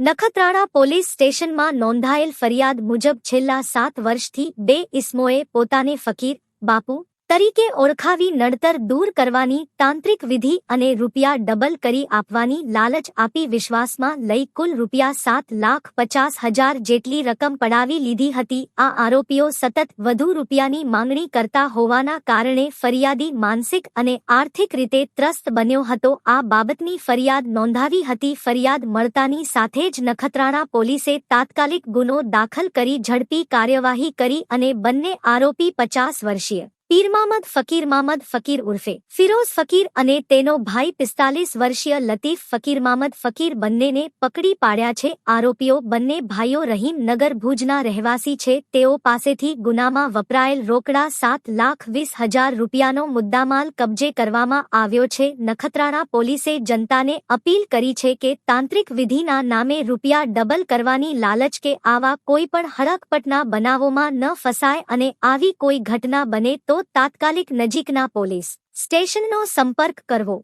Nakhatrana police સ્ટેશનમાં નોંધાયેલ ફરિયાદ મુજબ છેલ્લા 7 વર્ષથી 2 ઇસમોએ પોતાને ફકીર બાપુ તરીકે ઓળખાવી નડતર દૂર કરવાની તાંત્રિક વિધિ અને રૂપિયા ડબલ કરી આપવાની લાલચ આપી વિશ્વાસમાં લઈ કુલ રૂપિયા 7,50,000 જેટલી રકમ પડાવી લીધી હતી। આ આરોપીઓ સતત વધુ રૂપિયાની માંગણી કરતા હોવાના કારણે ફરિયાદી માનસિક અને આર્થિક રીતે ત્રસ્ત બન્યો હતો। આ બાબતની ફરિયાદ નોંધાવી હતી। ફરિયાદ મળતાની સાથે જ નખત્રાણા પોલીસે તાત્કાલિક ગુનો દાખલ કરી ઝડપી કાર્યવાહી કરી અને બંને આરોપી 50 વર્ષીય પીરમામદ ફકીર ઉર્ફે ફિરોઝ ફકીર અને તેનો ભાઈ 45 વર્ષીય લતીફ ફકીર ફકીર બંનેને પકડી પાડ્યા છે। આરોપીઓ બંને ભાઈઓ રહીમનગર ભુજના રહેવાસી છે। તેઓ પાસેથી ગુનામાં વપરાયેલ રોકડા 7,20,000 રૂપિયાનો મુદ્દામાલ કબજે કરવામાં આવ્યો છે। નખત્રાણા પોલીસે જનતાને અપીલ કરી છે કે તાંત્રિક વિધિના નામે રૂપિયા ડબલ કરવાની લાલચ કે આવા કોઈ પણ હડકપટના બનાવોમાં ન ફસાય અને આવી કોઈ ઘટના બને તો તાત્કાલિક નજીકના પોલીસ સ્ટેશનનો સંપર્ક કરવો।